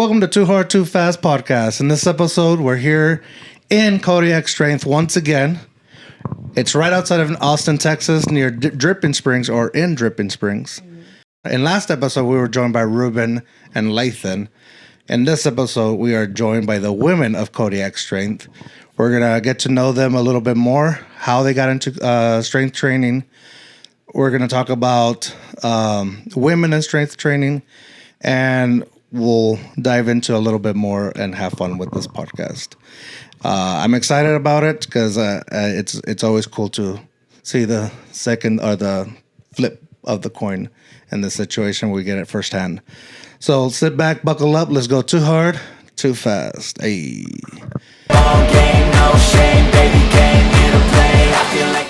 welcome to Too Hard, Too Fast podcast. In this episode, we're here in Kodiak Strength once again. It's right outside of Austin, Texas, near Dripping Springs or in Dripping Springs. In last episode, we were joined by Ruben and Lathan. In this episode, we are joined by the women of Kodiak Strength. We're going to get to know them a little bit more, how they got into strength training. We're going to talk about women in strength training, and we'll dive into a little bit more and have fun with this podcast. I'm excited about it because it's always cool to see the second or the flip of the coin in the situation. We get it firsthand. So sit back, buckle up. Let's go too hard, too fast. Hey. All game, no shame, baby, came here to play. I feel like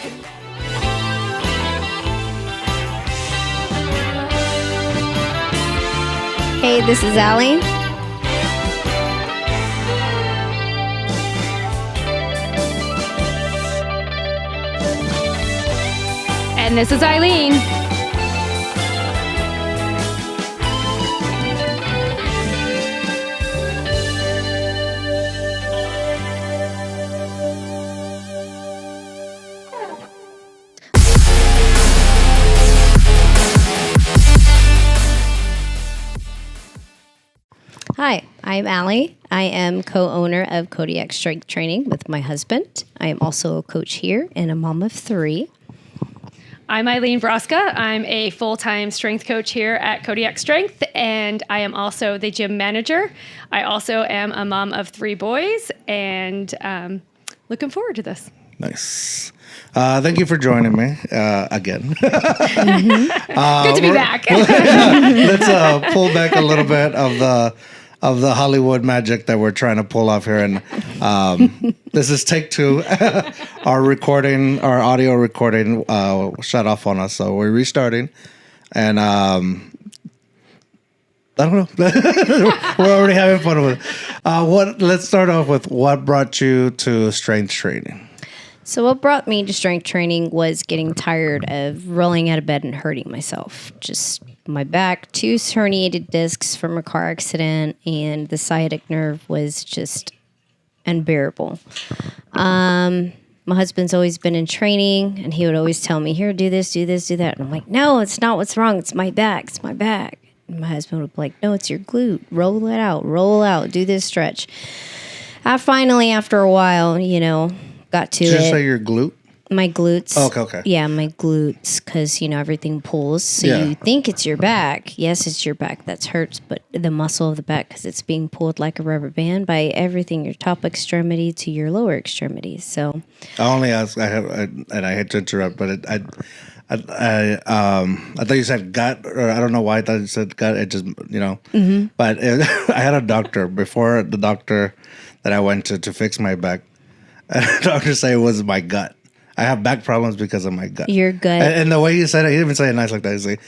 Hey, this is Ali. And this is Eileen. Hi, I'm Ali. I am co-owner of Kodiak Strength Training with my husband. I am also a coach here and a mom of 3. I'm Eileen Broska. I'm a full-time strength coach here at Kodiak Strength, and I am also the gym manager. I also am a mom of 3 boys, and looking forward to this. Nice. Thank you for joining me again. Good to be back. Let's pull back a little bit of the Hollywood magic that we're trying to pull off here. And this is take 2. Our audio recording shut off on us. So we're restarting. And I don't know. We're already having fun with it. Let's start off with what brought you to strength training? So what brought me to strength training was getting tired of rolling out of bed and hurting myself. Just my back, 2 herniated discs from a car accident, and the sciatic nerve was just unbearable. My husband's always been in training, and he would always tell me, here, do this, do that. And I'm like, no, it's not what's wrong. It's my back. And my husband would be like, no, it's your glute. Roll out, do this stretch. I finally, after a while, got to it. Did you say your glute? My glutes. Oh, okay. Yeah, my glutes, because, everything pulls. So you think it's your back. Yes, it's your back that hurts, but the muscle of the back, because it's being pulled like a rubber band by everything, your top extremity to your lower extremity. So I only asked, and I hate to interrupt, but I thought you said gut, or I don't know why I thought you said gut. It just, But I had a doctor before the doctor that I went to fix my back. And the doctor said it was my gut. I have back problems because of my gut. Your gut. And the way you said it, he didn't even say it nice like that. He's like,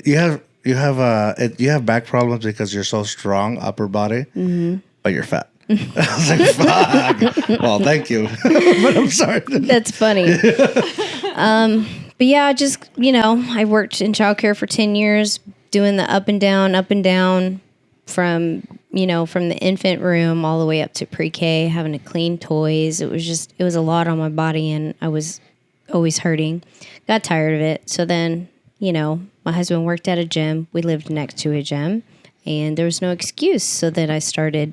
you have back problems because you're so strong, upper body, but you're fat. I was like, fuck. Well, thank you. But I'm sorry. That's funny. But yeah, just, I worked in childcare for 10 years, doing the up and down from the infant room all the way up to pre-K, having to clean toys. It was a lot on my body, and I was always hurting. Got tired of it. So then, my husband worked at a gym. We lived next to a gym, and there was no excuse. So then I started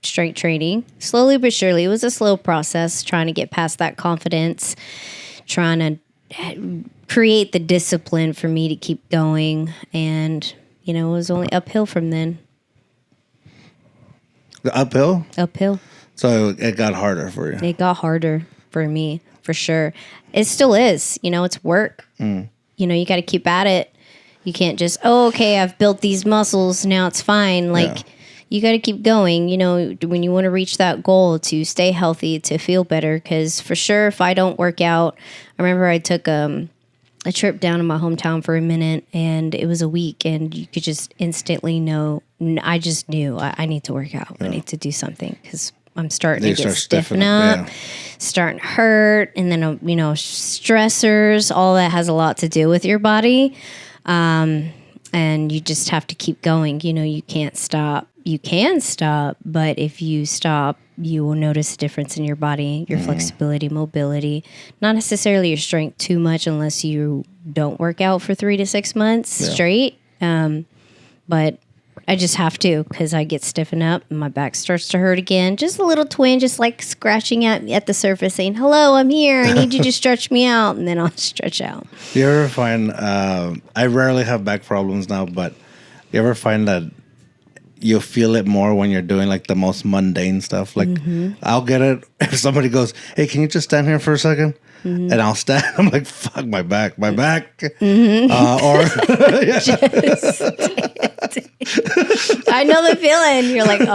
strength training, slowly but surely. It was a slow process, trying to get past that confidence, trying to create the discipline for me to keep going. And, it was only uphill from then. The uphill? Uphill. So it got harder for you. It got harder for me, for sure. It still is. It's work. You got to keep at it. You can't just, okay, I've built these muscles, now it's fine. You got to keep going, when you want to reach that goal to stay healthy, to feel better. Because for sure, if I don't work out, I remember I took a trip down to my hometown for a minute, and it was a week, and you could just instantly know. I just knew I need to work out. I need to do something because I'm starting to get stiffen up, starting to hurt, and then stressors. All that has a lot to do with your body. And you just have to keep going. You can't stop. you can stop, but if you stop, you will notice a difference in your body, your flexibility, mobility, not necessarily your strength too much unless you don't work out for 3 to 6 months straight. But I just have to because I get stiffened up and my back starts to hurt again. Just a little twinge, just like scratching at the surface saying, hello, I'm here. I need you to stretch me out. And then I'll stretch out. You ever find, I rarely have back problems now, but you ever find that you feel it more when you're doing like the most mundane stuff? Like I'll get it if somebody goes, hey, can you just stand here for a second? And I'll stand. I'm like, fuck my back. Or I know the feeling. You're like,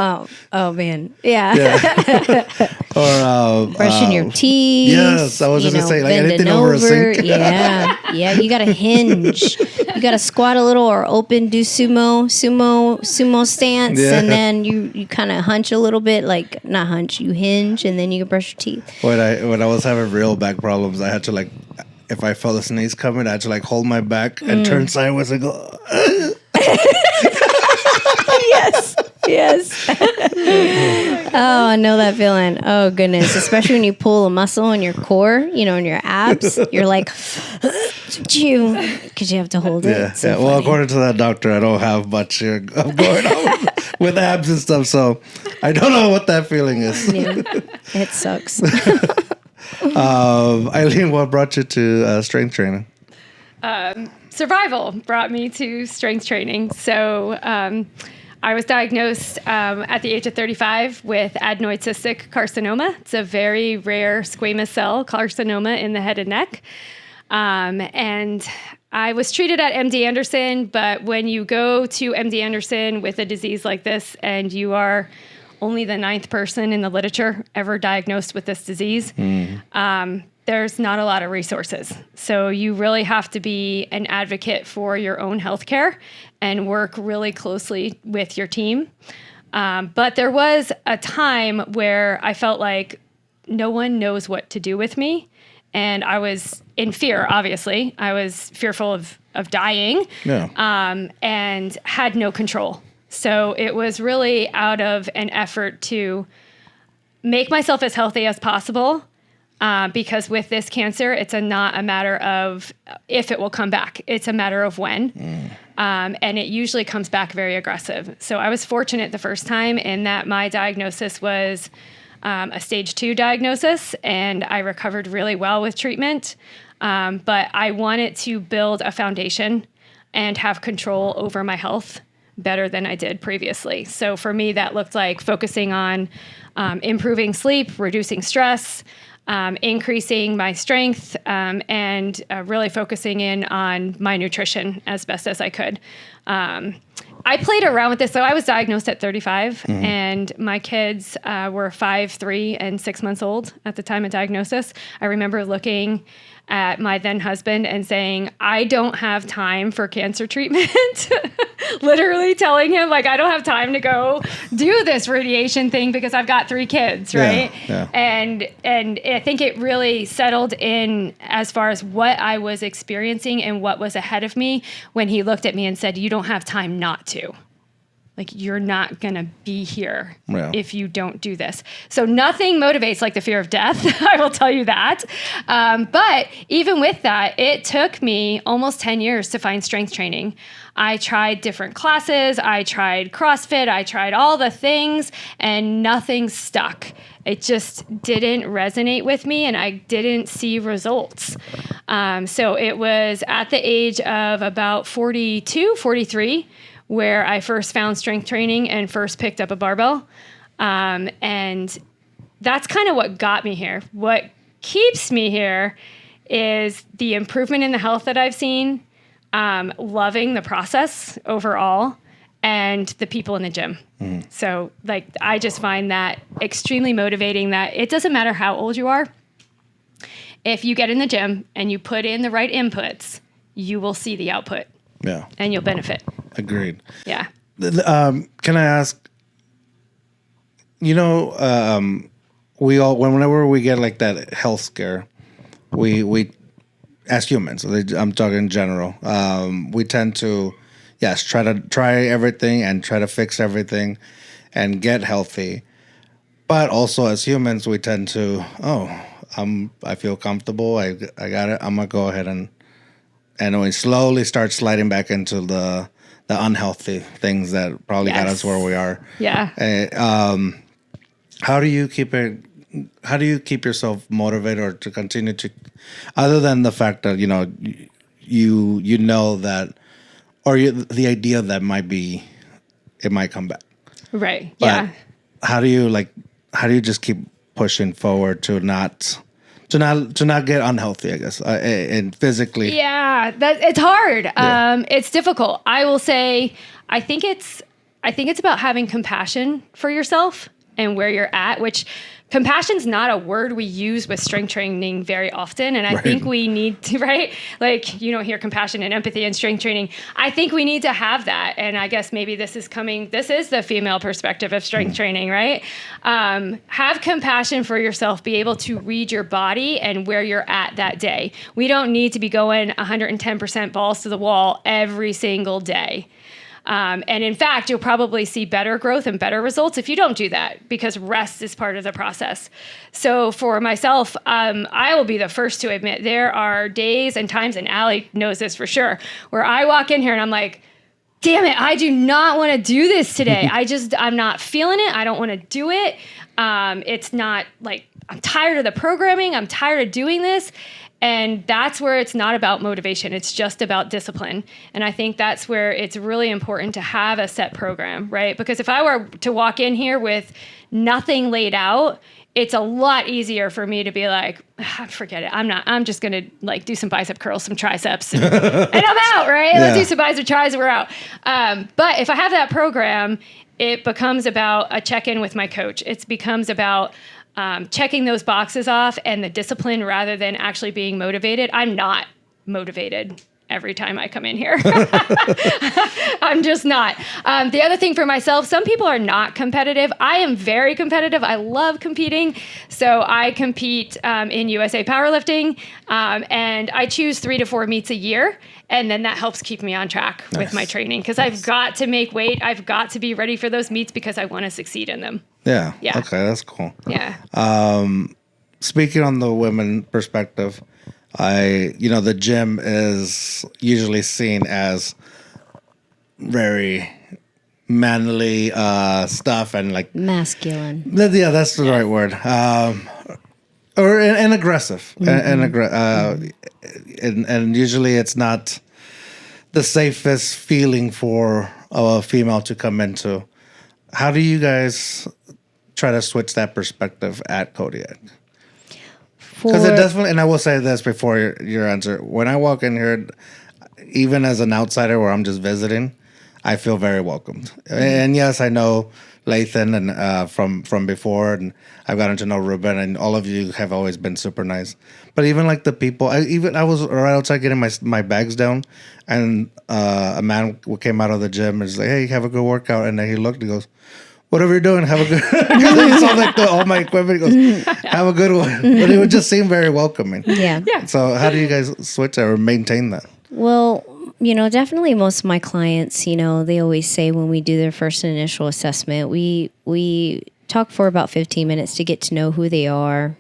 oh man, yeah. Or brushing your teeth. Yes, I was just gonna say like anything over a sink. Yeah. You gotta hinge. You gotta squat a little or open, do sumo stance, and then you kind of hunch a little bit, like not hunch, you hinge, and then you can brush your teeth. When I was having real back problems, I had to like, if I felt a sneeze coming, I had to like hold my back and turn sideways and go. Yes. Oh, I know that feeling. Oh goodness, especially when you pull a muscle in your core, in your abs. You're like, because you have to hold it. Yeah. So Yeah. Well, according to that doctor, I don't have much going on with abs and stuff, so I don't know what that feeling is. Yeah, it sucks. Eileen, what brought you to strength training? Survival brought me to strength training. So I was diagnosed at the age of 35 with adenoid cystic carcinoma. It's a very rare squamous cell carcinoma in the head and neck. And I was treated at MD Anderson, but when you go to MD Anderson with a disease like this and you are only the 9th person in the literature ever diagnosed with this disease, there's not a lot of resources. So you really have to be an advocate for your own healthcare and work really closely with your team. But there was a time where I felt like no one knows what to do with me. And I was in fear, obviously. I was fearful of dying and had no control. So it was really out of an effort to make myself as healthy as possible. Because with this cancer, it's not a matter of if it will come back. It's a matter of when. And it usually comes back very aggressive. So I was fortunate the first time in that my diagnosis was a stage 2 diagnosis, and I recovered really well with treatment. But I wanted to build a foundation and have control over my health better than I did previously. So for me, that looked like focusing on improving sleep, reducing stress, increasing my strength, and really focusing in on my nutrition as best as I could. I played around with this. So I was diagnosed at 35, and my kids were 5, 3, and 6 months old at the time of diagnosis. I remember looking at my then husband and saying, I don't have time for cancer treatment. Literally telling him, like, I don't have time to go do this radiation thing because I've got 3 kids, right? Yeah. And I think it really settled in as far as what I was experiencing and what was ahead of me when he looked at me and said, you don't have time not to. Like, you're not going to be here if you don't do this. So nothing motivates like the fear of death. I will tell you that. But even with that, it took me almost 10 years to find strength training. I tried different classes. I tried CrossFit. I tried all the things, and nothing stuck. It just didn't resonate with me, and I didn't see results. So it was at the age of about 42, 43, where I first found strength training and first picked up a barbell. And that's kind of what got me here. What keeps me here is the improvement in the health that I've seen, loving the process overall, and the people in the gym. So like, I just find that extremely motivating, that it doesn't matter how old you are. If you get in the gym and you put in the right inputs, you will see the output. Yeah. And you'll benefit. Agreed. Yeah. Can I ask, we all, whenever we get like that health scare, we as humans, I'm talking in general, we tend to, try everything and try to fix everything. and get healthy. But also as humans, we tend to, I feel comfortable. I got it. I'm gonna go ahead and we slowly start sliding back into the unhealthy things that probably got us where we are. Yeah. How do you keep it? How do you keep yourself motivated or to continue to, other than the fact that you know that, or the idea that it might come back. Right. But Yeah. how do you just keep pushing forward to not get unhealthy, I guess, and physically? Yeah, it's hard. Yeah. It's difficult. I will say, I think it's about having compassion for yourself and where you're at, which compassion's not a word we use with strength training very often. And I think we need to, right? Like, you don't hear compassion and empathy in strength training. I think we need to have that. And I guess maybe this is the female perspective of strength training, right? Have compassion for yourself, be able to read your body and where you're at that day. We don't need to be going 110% balls to the wall every single day. And in fact, you'll probably see better growth and better results if you don't do that, because rest is part of the process. So for myself, I will be the first to admit there are days and times, and Ali knows this for sure, where I walk in here and I'm like, damn it, I do not want to do this today. I'm not feeling it. I don't want to do it. It's not like, I'm tired of the programming. I'm tired of doing this. And that's where it's not about motivation. It's just about discipline. And I think that's where it's really important to have a set program, right? Because if I were to walk in here with nothing laid out, it's a lot easier for me to be like, forget it. I'm just going to like do some bicep curls, some triceps, and I'm out, right? Yeah. Let's do some bicep tries, we're out. But if I have that program, it becomes about a check-in with my coach. It becomes about checking those boxes off and the discipline rather than actually being motivated. I'm not motivated every time I come in here. I'm just not. The other thing for myself, some people are not competitive. I am very competitive. I love competing. So I compete in USA powerlifting, and I choose 3 to 4 meets a year. And then that helps keep me on track with my training, because I've got to make weight. I've got to be ready for those meets because I want to succeed in them. Yeah. Yeah. Okay, that's cool. Yeah. Speaking on the women perspective, the gym is usually seen as very manly stuff and like Masculine. Yeah, that's the right word. And aggressive, and usually it's not the safest feeling for a female to come into. How do you guys try to switch that perspective at Kodiak? Because it definitely, and I will say this before your answer, when I walk in here, even as an outsider where I'm just visiting, I feel very welcomed. And yes, I know Lathan and from before, and I've gotten to know Ruben, and all of you have always been super nice. But even like the people, I was right outside getting my bags down, and a man came out of the gym and was like, "Hey, have a good workout." And then he looked, and he goes, "Whatever you're doing, have a good." Because he saw like all my equipment. He goes, "Have a good one." But it would just seem very welcoming. Yeah. Yeah. So how do you guys switch that or maintain that? Well, definitely most of my clients, they always say when we do their first initial assessment, we talk for about 15 minutes to get to know who they are,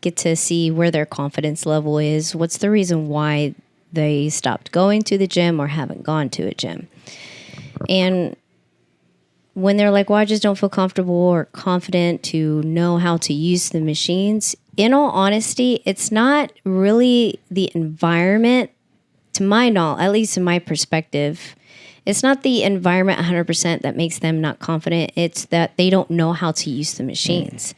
get to see where their confidence level is, what's the reason why they stopped going to the gym or haven't gone to a gym. And when they're like, well, I just don't feel comfortable or confident to know how to use the machines, in all honesty, it's not really the environment, to my knowledge, at least in my perspective, it's not the environment 100% that makes them not confident. It's that they don't know how to use the machines.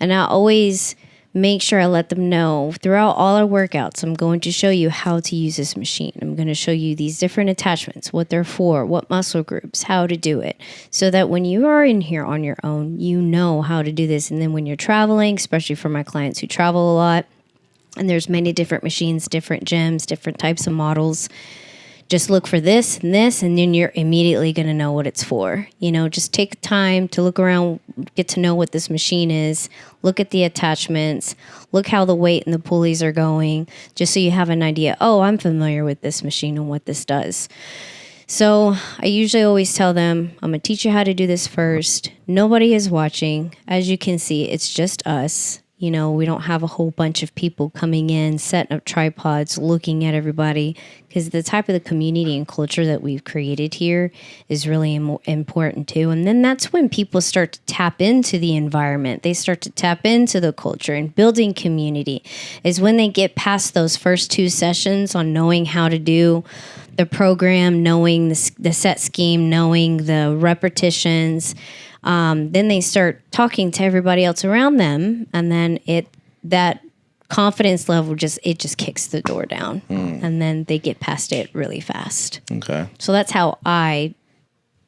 And I always make sure I let them know throughout all our workouts, I'm going to show you how to use this machine. I'm going to show you these different attachments, what they're for, what muscle groups, how to do it, so that when you are in here on your own, you know how to do this. And then when you're traveling, especially for my clients who travel a lot, and there's many different machines, different gyms, different types of models, just look for this, and then you're immediately going to know what it's for. Just take time to look around, get to know what this machine is, look at the attachments, look how the weight and the pulleys are going, just so you have an idea, oh, I'm familiar with this machine and what this does. So I usually always tell them, I'm going to teach you how to do this first. Nobody is watching. As you can see, it's just us. You know, we don't have a whole bunch of people coming in, setting up tripods, looking at everybody, because the type of the community and culture that we've created here is really important too. And then that's when people start to tap into the environment. They start to tap into the culture and building community is when they get past those first 2 sessions on knowing how to do the program, knowing the set scheme, knowing the repetitions. Then they start talking to everybody else around them, and then that confidence level just kicks the door down, and then they get past it really fast. Okay. So that's how I,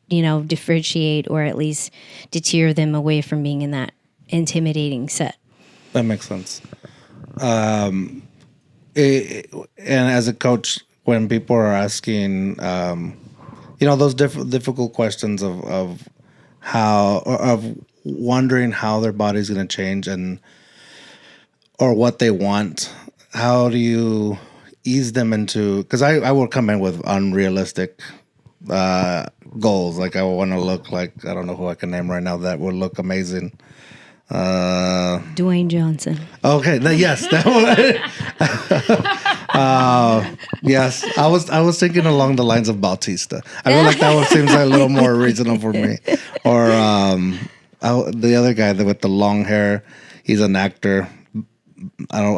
differentiate or at least deter them away from being in that intimidating set. That makes sense. And as a coach, when people are asking, those difficult questions of how, of wondering how their body's going to change or what they want, how do you ease them into, because I will come in with unrealistic goals. Like I want to look like, I don't know who I can name right now that would look amazing. Dwayne Johnson. Okay, yes, that one. Yes, I was thinking along the lines of Bautista. I feel like that one seems like a little more original for me. Or the other guy with the long hair, he's an actor. I don't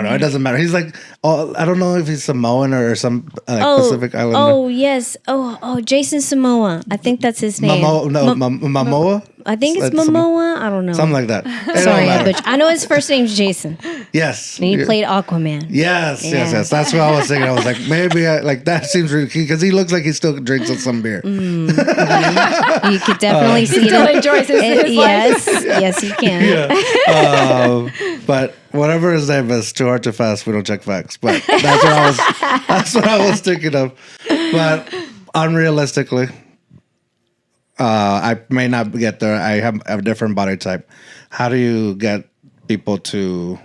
know. It doesn't matter. He's like, I don't know if he's Samoan or some Pacific Islander. Oh yes. Oh, Jason Samoa. I think that's his name. Momoa. I think it's Momoa. I don't know. Something like that. Sorry, I know his first name's Jason. Yes. And he played Aquaman. Yes. That's what I was thinking. I was like, maybe that seems really key because he looks like he still drinks some beer. You could definitely see He still enjoys his life. Yes, he can. Yeah. But whatever his name is, too hard, too fast. We don't check facts. But that's what I was thinking of. But unrealistically, I may not get there. I have a different body type. How do you get people to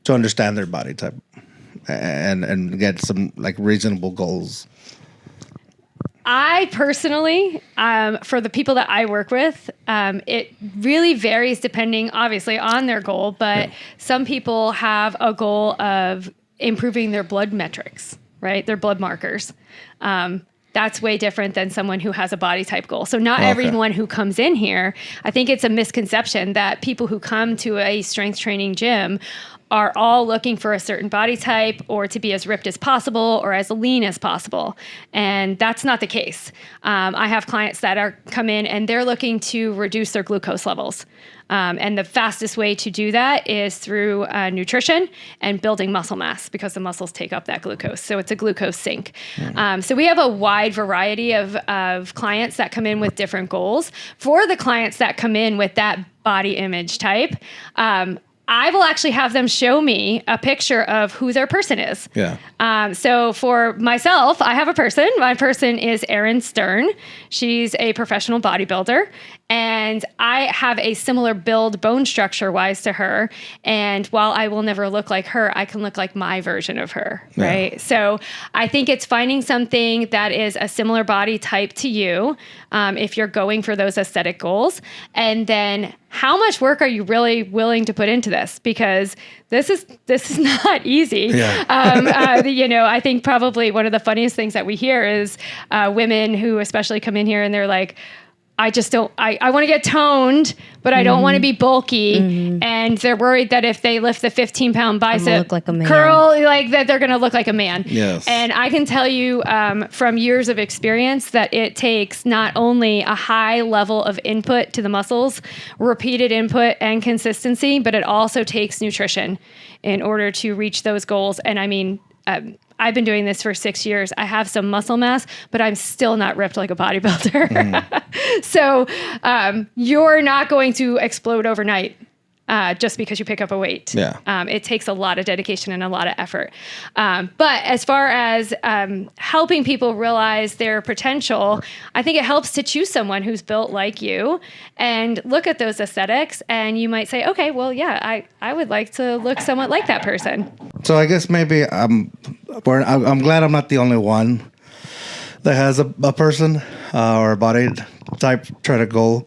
understand their body type and get some like reasonable goals? I personally, for the people that I work with, it really varies depending, obviously, on their goal. But some people have a goal of improving their blood metrics, right? Their blood markers. That's way different than someone who has a body type goal. So not everyone who comes in here, I think it's a misconception that people who come to a strength training gym are all looking for a certain body type or to be as ripped as possible or as lean as possible. And that's not the case. I have clients that come in and they're looking to reduce their glucose levels. And the fastest way to do that is through nutrition and building muscle mass because the muscles take up that glucose. So it's a glucose sink. So we have a wide variety of clients that come in with different goals. For the clients that come in with that body image type, I will actually have them show me a picture of who their person is. Yeah. So for myself, I have a person. My person is Erin Stern. She's a professional bodybuilder. And I have a similar build bone structure wise to her. And while I will never look like her, I can look like my version of her. Right. So I think it's finding something that is a similar body type to you if you're going for those aesthetic goals. And then how much work are you really willing to put into this? Because this is not easy. Yeah. I think probably one of the funniest things that we hear is women who especially come in here and they're like, I want to get toned, but I don't want to be bulky. Mm-hmm. And they're worried that if they lift the 15-pound bicep like curl, like that they're going to look like a man. Yes. And I can tell you from years of experience that it takes not only a high level of input to the muscles, repeated input and consistency, but it also takes nutrition in order to reach those goals. And I mean, I've been doing this for 6 years. I have some muscle mass, but I'm still not ripped like a bodybuilder. So you're not going to explode overnight just because you pick up a weight. Yeah. It takes a lot of dedication and a lot of effort. But as far as helping people realize their potential, I think it helps to choose someone who's built like you and look at those aesthetics. And you might say, okay, well, yeah, I would like to look somewhat like that person. So I guess maybe I'm glad I'm not the only one that has a person or a body type try to go,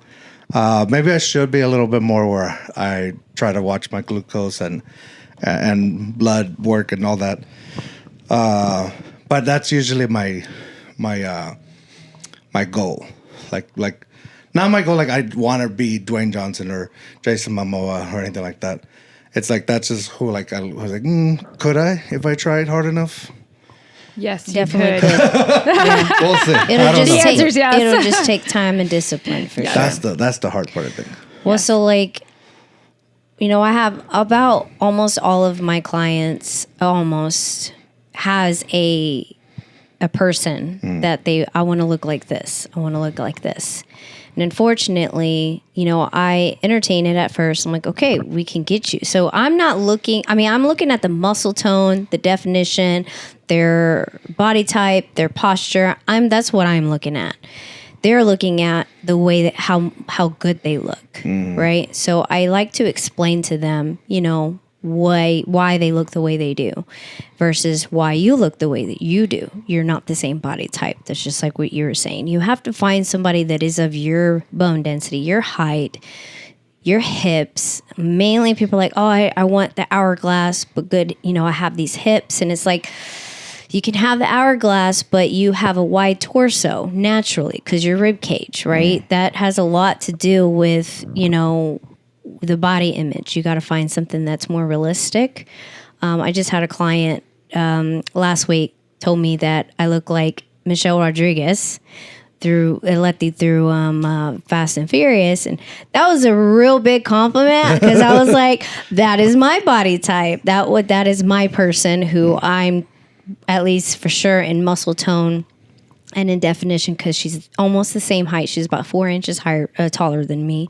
maybe I should be a little bit more where I try to watch my glucose and blood work and all that. But that's usually my goal. Like not my goal. Like I want to be Dwayne Johnson or Jason Momoa or anything like that. It's like that's just who like I was like, could I if I tried hard enough? Yes, you Definitely could. could. We'll see. It'll just take time and discipline for sure. That's the hard part, I think. Well, so like, I have about almost all of my clients has a person that I want to look like this. I want to look like this. And unfortunately, I entertain it at first. I'm like, okay, we can get you. So I'm looking at the muscle tone, the definition, their body type, their posture. That's what I'm looking at. They're looking at the way that how good they look, right? So I like to explain to them, why they look the way they do versus why you look the way that you do. You're not the same body type. That's just like what you were saying. You have to find somebody that is of your bone density, your height, your hips. Mainly people are like, oh, I want the hourglass, but good, I have these hips. And it's like, you can have the hourglass, but you have a wide torso naturally because your rib cage, right? That has a lot to do with, the body image. You got to find something that's more realistic. I just had a client last week told me that I look like Michelle Rodriguez through Fast and Furious, and that was a real big compliment because I was like, that is my body type. That is my person who I'm at least for sure in muscle tone and in definition because she's almost the same height. She's about 4 inches taller than me.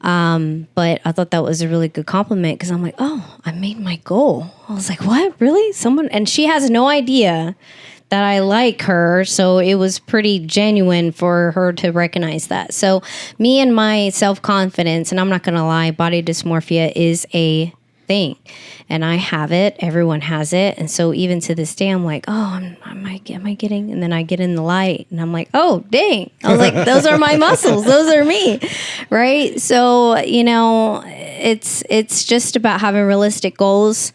But I thought that was a really good compliment because I'm like, oh, I made my goal. I was like, what? Really? And she has no idea that I like her. So it was pretty genuine for her to recognize that. So me and my self-confidence, and I'm not going to lie, body dysmorphia is a thing. And I have it. Everyone has it. And so even to this day, I'm like, oh, am I getting? And then I get in the light and I'm like, oh, dang. I was like, those are my muscles. Those are me. Right. So, it's just about having realistic goals.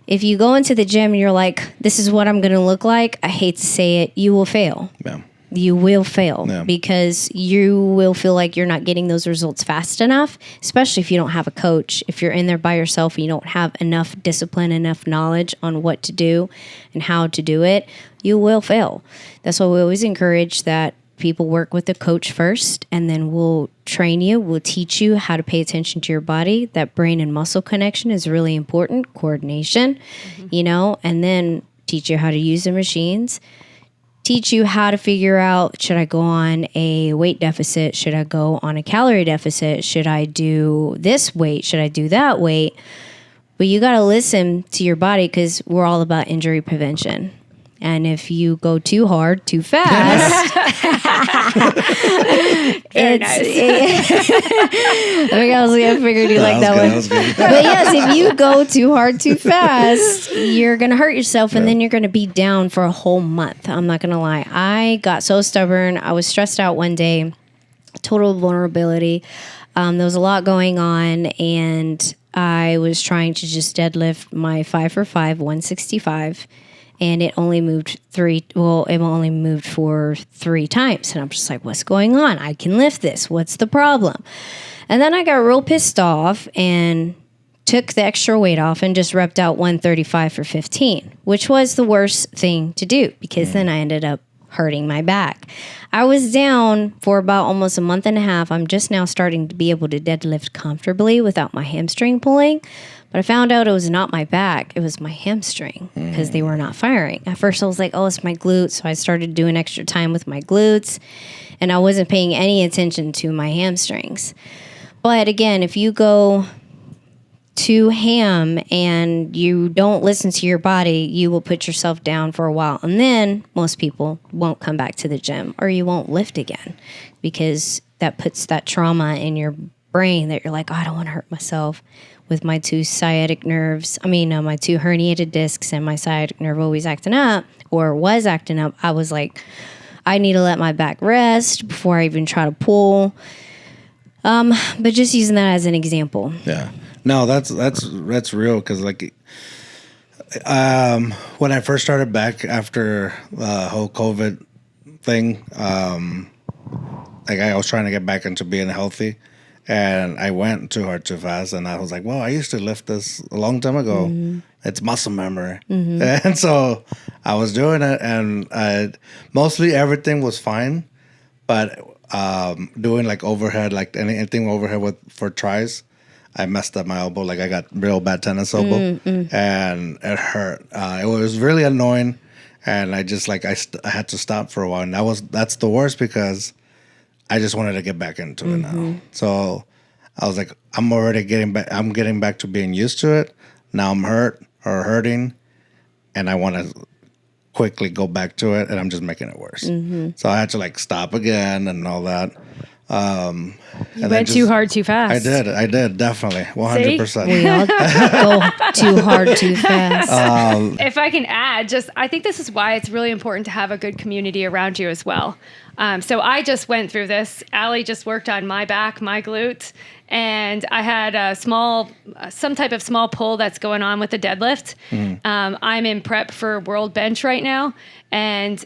If you go into the gym and you're like, this is what I'm going to look like, I hate to say it, you will fail. Yeah. You will fail because you will feel like you're not getting those results fast enough, especially if you don't have a coach. If you're in there by yourself and you don't have enough discipline, enough knowledge on what to do and how to do it, you will fail. That's why we always encourage that people work with a coach first, and then we'll train you, we'll teach you how to pay attention to your body. That brain and muscle connection is really important, coordination, and then teach you how to use the machines. Teach you how to figure out, should I go on a weight deficit? Should I go on a calorie deficit? Should I do this weight? Should I do that weight? But you got to listen to your body because we're all about injury prevention. And if you go too hard, too fast, Very nice. I figured you like that one. But yes, if you go too hard, too fast, you're going to hurt yourself and then you're going to be down for a whole month. I'm not going to lie. I got so stubborn. I was stressed out one day, total vulnerability. There was a lot going on and I was trying to just deadlift my 5-for-5, 165. And it only moved for 3 times. And I'm just like, what's going on? I can lift this. What's the problem? And then I got real pissed off and took the extra weight off and just repped out 135 for 15, which was the worst thing to do because then I ended up hurting my back. I was down for about almost a month and a half. I'm just now starting to be able to deadlift comfortably without my hamstring pulling. But I found out it was not my back. It was my hamstring because they were not firing. At first I was like, oh, it's my glutes. So I started doing extra time with my glutes and I wasn't paying any attention to my hamstrings. But again, if you go too ham and you don't listen to your body, you will put yourself down for a while. And then most people won't come back to the gym or you won't lift again because that puts that trauma in your brain that you're like, oh, I don't want to hurt myself. With my 2 sciatic nerves, my 2 herniated discs and my sciatic nerve always acting up or was acting up, I was like, I need to let my back rest before I even try to pull. But just using that as an example. Yeah. No, that's real because like when I first started back after the whole COVID thing, like I was trying to get back into being healthy, and I went too hard too fast, and I was like, well, I used to lift this a long time ago. It's muscle memory. And so I was doing it, and mostly everything was fine, but doing like overhead, like anything overhead for tries, I messed up my elbow. Like I got real bad tennis elbow, and it hurt. It was really annoying, and I just like I had to stop for a while, and that's the worst because I just wanted to get back into it now. So I was like, I'm already getting back. I'm getting back to being used to it. Now I'm hurting, and I want to quickly go back to it, and I'm just making it worse. So I had to like stop again and all that. You went too hard too fast. I did definitely 100%. We all go too hard too fast. If I can add, I think this is why it's really important to have a good community around you as well. So I just went through this. Ali just worked on my back, my glute, and I had some type of small pull that's going on with the deadlift. I'm in prep for World Bench right now, and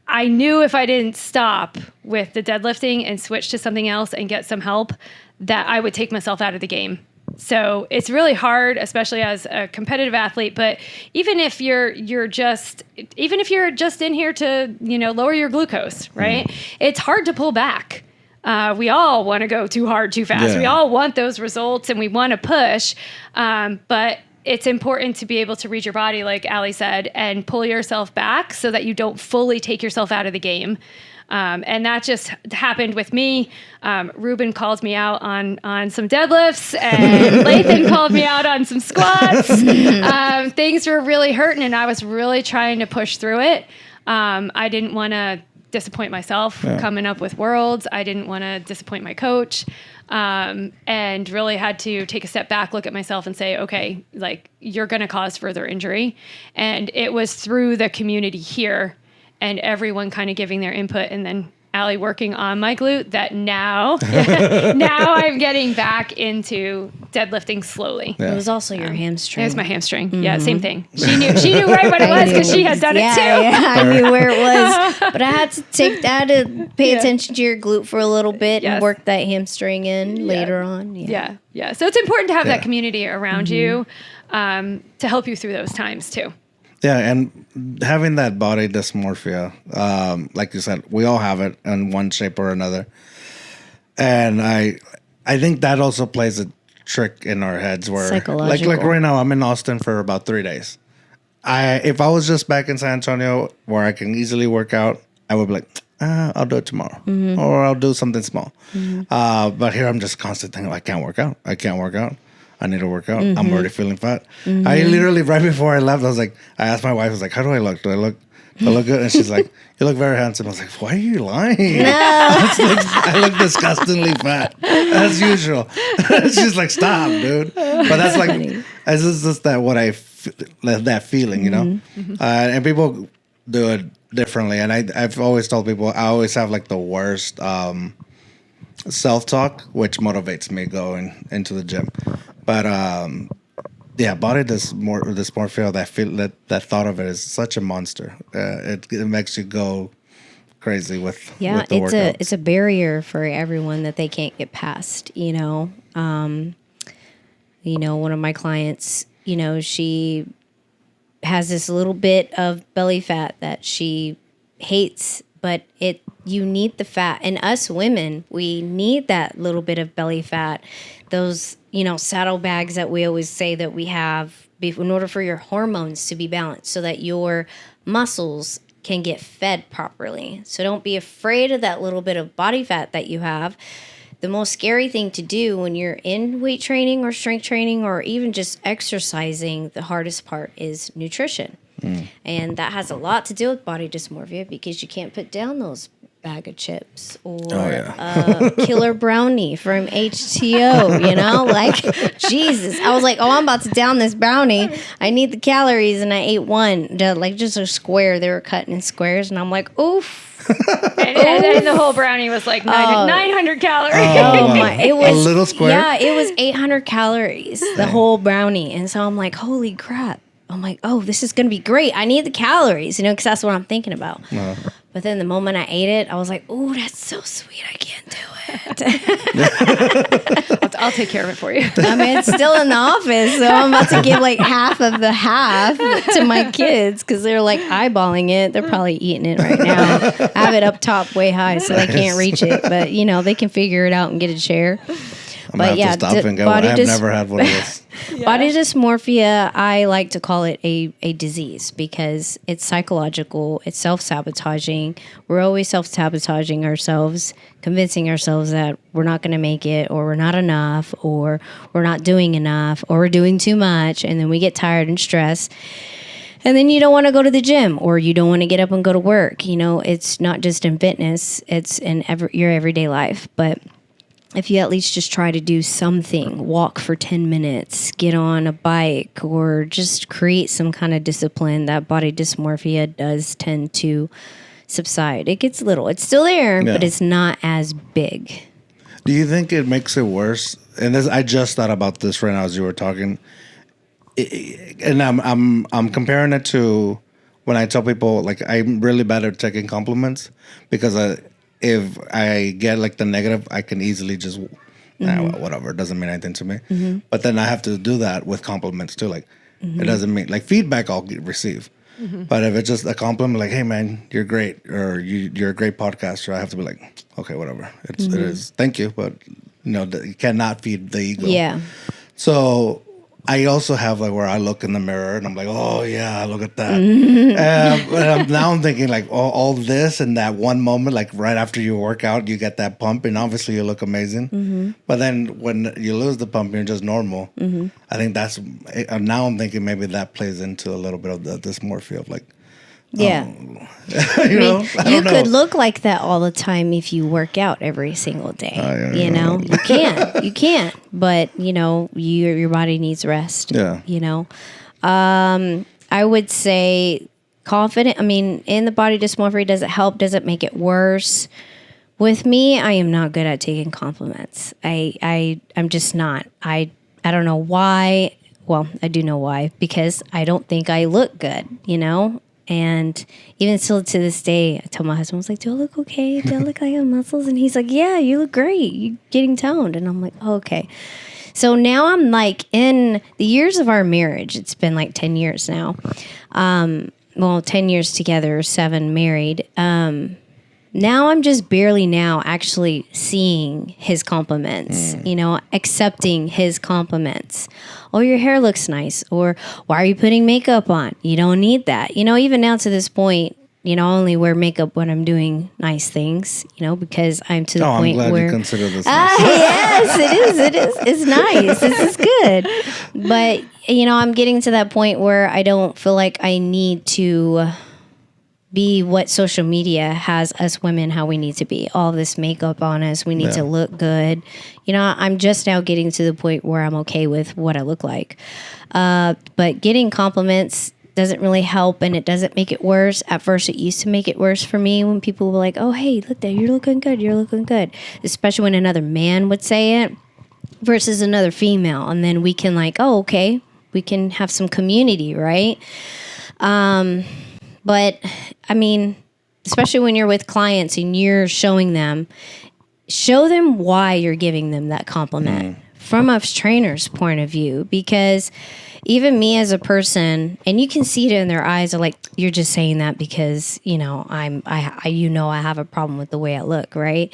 I knew if I didn't stop with the deadlifting and switch to something else and get some help, that I would take myself out of the game. So it's really hard, especially as a competitive athlete. But even if you're just in here to lower your glucose, right? It's hard to pull back. We all want to go too hard too fast. Yeah. We all want those results and we want to push, but it's important to be able to read your body, like Ali said, and pull yourself back so that you don't fully take yourself out of the game. And that just happened with me. Ruben called me out on some deadlifts, and Lathan called me out on some squats. Things were really hurting, and I was really trying to push through it. I didn't want to disappoint myself coming up with Worlds. I didn't want to disappoint my coach. And really had to take a step back, look at myself and say, okay, like you're going to cause further injury. And it was through the community here and everyone kind of giving their input, and then Ali working on my glute that now I'm getting back into deadlifting slowly. It was also your hamstring. It was my hamstring. Yeah, same thing. She knew right what it was because she had done it too. Yeah, I knew where it was. But I had to pay attention to your glute for a little bit and work that hamstring in later on. Yeah. So it's important to have that community around you to help you through those times too. Yeah, and having that body dysmorphia, like you said, we all have it in one shape or another. And I think that also plays a trick in our heads where, like right now, I'm in Austin for about 3 days. If I was just back in San Antonio where I can easily work out, I would be like, I'll do it tomorrow, or I'll do something small. But here I'm just constantly thinking, I can't work out. I need to work out. I'm already feeling fat. I literally, right before I left, I asked my wife, I was like, how do I look? Do I look good? And she's like, you look very handsome. I was like, why are you lying? I look disgustingly fat, as usual. She's like, stop, dude. But that's like, it's just that feeling, and people do it differently. And I've always told people, I always have like the worst self-talk, which motivates me going into the gym. But body dysmorphia, that thought of it is such a monster. It makes you go crazy with the workouts. It's a barrier for everyone that they can't get past. One of my clients, she has this little bit of belly fat that she hates, but you need the fat. And us women, we need that little bit of belly fat. Those, saddlebags that we always say that we have in order for your hormones to be balanced so that your muscles can get fed properly. So don't be afraid of that little bit of body fat that you have. The most scary thing to do when you're in weight training or strength training or even just exercising, the hardest part is nutrition. And that has a lot to do with body dysmorphia because you can't put down those bag of chips or killer brownie from HTO, like Jesus. I was like, I'm about to down this brownie. I need the calories, and I ate one, like just a square. They were cutting in squares, and I'm like, oof. and the whole brownie was like 900 calories. Oh, wow. It was a little square. Yeah, it was 800 calories, the whole brownie. And so I'm like, holy crap. I'm like, oh, this is going to be great. I need the calories, because that's what I'm thinking about. But then the moment I ate it, I was like, oh, that's so sweet. I can't do it. I'll take care of it for you. I mean, it's still in the office, so I'm about to give like half of the half to my kids because they're like eyeballing it. They're probably eating it right now. I have it up top way high, so they can't reach it. But, they can figure it out and get a share. But yeah, I've never had one of those. Body dysmorphia, I like to call it a disease because it's psychological, it's self-sabotaging. We're always self-sabotaging ourselves, convincing ourselves that we're not going to make it, or we're not enough, or we're not doing enough, or we're doing too much, and then we get tired and stressed. And then you don't want to go to the gym, or you don't want to get up and go to work. It's not just in fitness, it's in your everyday life. But if you at least just try to do something, walk for 10 minutes, get on a bike, or just create some kind of discipline, that body dysmorphia does tend to subside. It gets little. It's still there, but it's not as big. Do you think it makes it worse? And I just thought about this right now as you were talking. And I'm comparing it to when I tell people, like, I'm really bad at taking compliments because if I get like the negative, I can easily just whatever. It doesn't mean anything to me. But then I have to do that with compliments too. Like it doesn't mean like feedback I'll receive. But if it's just a compliment, like, hey man, you're great, or you're a great podcaster, I have to be like, okay, whatever. It is. Thank you, but you cannot feed the ego. Yeah. So I also have like where I look in the mirror and I'm like, oh yeah, look at that. But now I'm thinking like all this and that one moment, like right after you work out, you get that pump and obviously you look amazing. But then when you lose the pump, you're just normal. I think that's, now I'm thinking maybe that plays into a little bit of the dysmorphia of like, yeah. You could look like that all the time if you work out every single day. You can't. But your body needs rest. Yeah. I would say confident. I mean, in the body dysmorphia, does it help? Does it make it worse? With me, I am not good at taking compliments. I'm just not. I don't know why. Well, I do know why, because I don't think I look good, And even still to this day, I tell my husband, I was like, do I look okay? Do I look like I have muscles? And he's like, yeah, you look great. You're getting toned. And I'm like, oh, okay. So now I'm like in the years of our marriage, it's been like 10 years now. 10 years together, 7 married. Now I'm just barely now actually seeing his compliments, accepting his compliments. Oh, your hair looks nice. Or why are you putting makeup on? You don't need that. Even now to this point, I only wear makeup when I'm doing nice things, because I'm to the point I'm glad where you consider this nice. Yes, it is. It's nice. This is good. But, I'm getting to that point where I don't feel like I need to be what social media has us women how we need to be. All this makeup on us. We need to look good. I'm just now getting to the point where I'm okay with what I look like. But getting compliments doesn't really help, and it doesn't make it worse. At first, it used to make it worse for me when people were like, oh, hey, look there, you're looking good, you're looking good. Especially when another man would say it versus another female. And then we can like, oh, okay, we can have some community, right? But I mean, especially when you're with clients and you're showing them, show them why you're giving them that compliment from a trainer's point of view. Because even me as a person, and you can see it in their eyes, are like, you're just saying that because I have a problem with the way I look, right?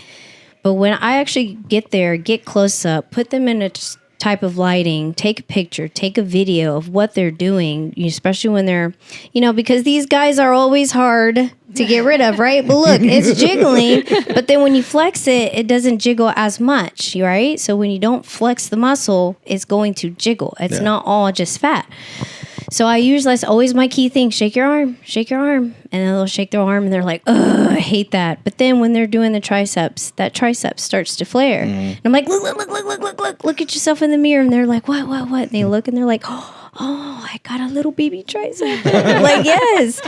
But when I actually get there, get close up, put them in a type of lighting, take a picture, take a video of what they're doing, especially when they're, because these guys are always hard to get rid of, right? But look, it's jiggling, but then when you flex it, it doesn't jiggle as much, right? So when you don't flex the muscle, it's going to jiggle. It's not all just fat. So that's always my key thing, shake your arm. And then they'll shake their arm and they're like, ugh, I hate that. But then when they're doing the triceps, that tricep starts to flare. And I'm like, look at yourself in the mirror. And they're like, what? And they look and they're like, oh, oh, I got a little baby tricep. Like, yes.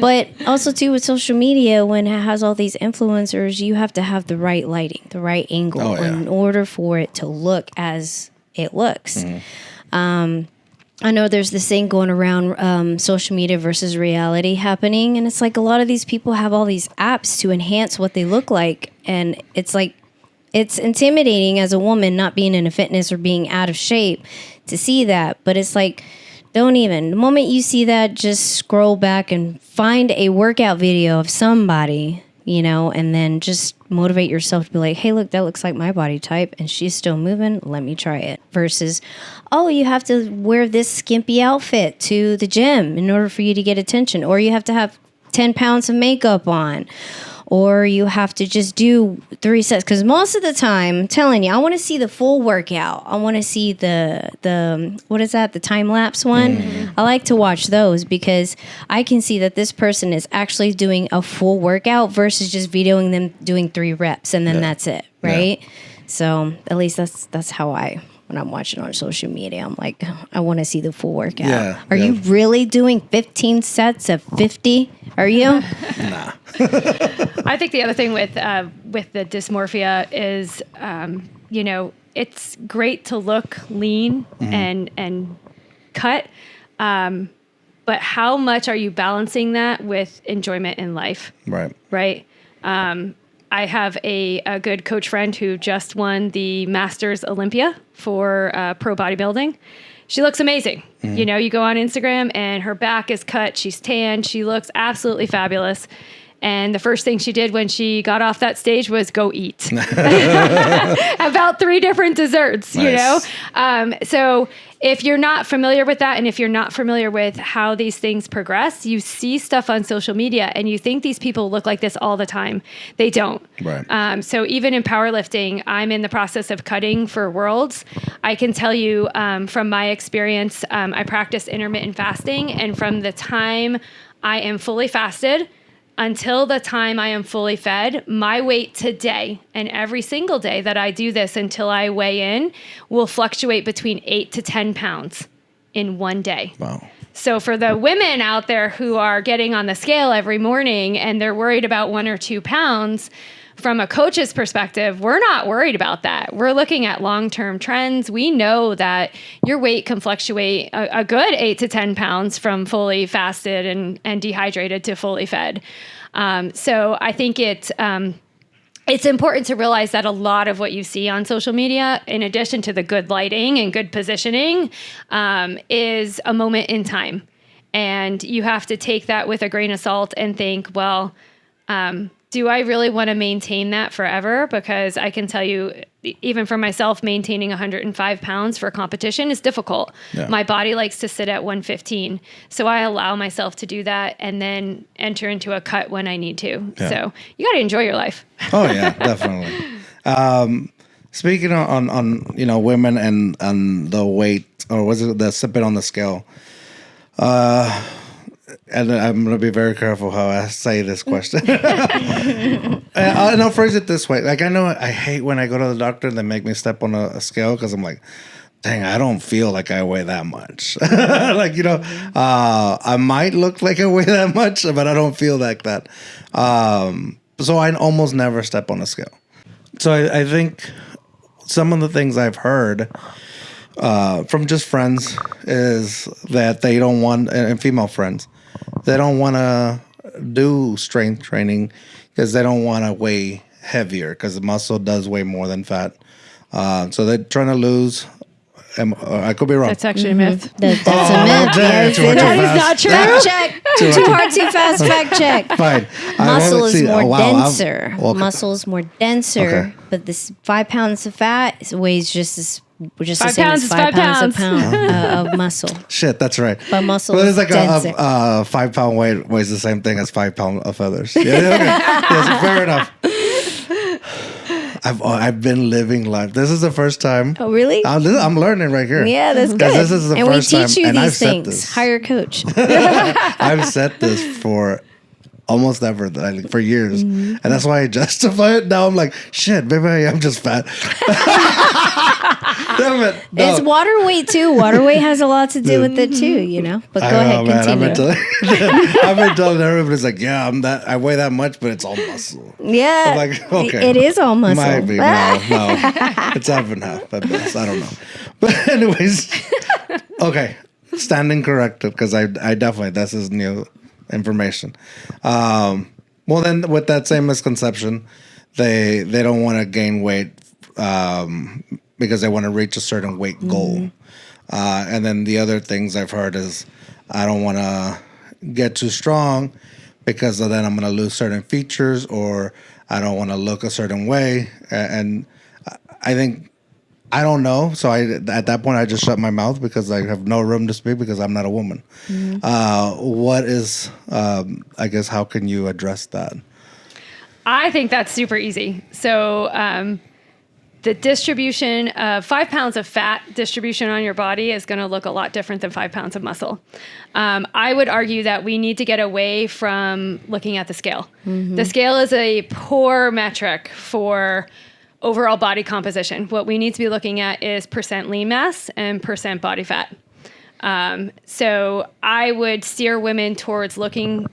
But also too with social media, when it has all these influencers, you have to have the right lighting, the right angle in order for it to look as it looks. I know there's this thing going around, social media versus reality happening. And it's like a lot of these people have all these apps to enhance what they look like. And it's like, it's intimidating as a woman not being in a fitness or being out of shape to see that. But it's like, don't even. The moment you see that, just scroll back and find a workout video of somebody, and then just motivate yourself to be like, hey, look, that looks like my body type and she's still moving. Let me try it. Versus, oh, you have to wear this skimpy outfit to the gym in order for you to get attention. Or you have to have 10 pounds of makeup on. Or you have to just do 3 sets. Because most of the time, I'm telling you, I want to see the full workout. I want to see the what is that? The time-lapse one. I like to watch those because I can see that this person is actually doing a full workout versus just videoing them doing 3 reps and then that's it, right? Yeah. So at least that's how when I'm watching on social media, I'm like, I want to see the full workout. Yeah, Are you really doing 15 sets of 50? Are you? Nah. I think the other thing with the dysmorphia is, it's great to look lean and cut, but how much are you balancing that with enjoyment in life? Right. Right. I have a good coach friend who just won the Masters Olympia for pro bodybuilding. She looks amazing. You go on Instagram and her back is cut. She's tan. She looks absolutely fabulous. And the first thing she did when she got off that stage was go eat about 3 different desserts, Nice. So if you're not familiar with that, and if you're not familiar with how these things progress, you see stuff on social media and you think these people look like this all the time. They don't. Right. So even in powerlifting, I'm in the process of cutting for Worlds. I can tell you from my experience, I practice intermittent fasting, and from the time I am fully fasted until the time I am fully fed, my weight today and every single day that I do this until I weigh in will fluctuate between 8 to 10 pounds in one day. Wow. So for the women out there who are getting on the scale every morning and they're worried about 1 or 2 pounds, from a coach's perspective, we're not worried about that. We're looking at long-term trends. We know that your weight can fluctuate a good 8 to 10 pounds from fully fasted and dehydrated to fully fed. So I think it's important to realize that a lot of what you see on social media, in addition to the good lighting and good positioning, is a moment in time. And you have to take that with a grain of salt and think, well, do I really want to maintain that forever? Because I can tell you, even for myself, maintaining 105 pounds for competition is difficult. Yeah. My body likes to sit at 115. So I allow myself to do that and then enter into a cut when I need to. Yeah. So you got to enjoy your life. Oh, yeah, definitely. Speaking on women and the weight, or was it the sipping on the scale? And I'm going to be very careful how I say this question. And I'll phrase it this way. Like, I know I hate when I go to the doctor and they make me step on a scale because I'm like, dang, I don't feel like I weigh that much. I might look like I weigh that much, but I don't feel like that. So I almost never step on a scale. So I think some of the things I've heard from just friends is that they don't want, and female friends, they don't want to do strength training because they don't want to weigh heavier because the muscle does weigh more than fat. So they're trying to lose. I could be wrong. That's actually a myth. That's a myth. That is not true. Fact check. Too hard, too fast. Fact check. Fine. Muscle is more denser. Muscle is more denser, but this 5 pounds of fat weighs just the same as 5 pounds of muscle. Shit, that's right. But muscle is is like denser. a 5 pound weight weighs the same thing as 5 pounds of feathers. Yeah, okay. Yes, fair enough. I've been living life. This is the first time. Oh, really? I'm learning right here. Yeah, that's good. This is the first time. And we teach you and these I've things. Said this. Hire a coach. I've said this for almost ever, like for years. And that's why I justify it. Now I'm like, shit, maybe I am just fat. Damn it. No. It's water weight too. Water weight has a lot to do with it too, you know. But go ahead, continue. I've been telling everybody's like, yeah, I weigh that much, but it's all muscle. Yeah, I'm like, okay, it is all muscle. Might be. No, it's half and half at best. I don't know. But anyways, okay, standing corrected because I definitely this is new information. Well, then with that same misconception, they don't want to gain weight because they want to reach a certain weight goal. And then the other things I've heard is I don't want to get too strong because then I'm going to lose certain features, or I don't want to look a certain way. And I think, I don't know. So at that point, I just shut my mouth because I have no room to speak because I'm not a woman. What is, I guess, how can you address that? I think that's super easy. So the distribution of 5 pounds of fat distribution on your body is going to look a lot different than 5 pounds of muscle. I would argue that we need to get away from looking at the scale. The scale is a poor metric for overall body composition. What we need to be looking at is percent lean mass and percent body fat. So I would steer women towards looking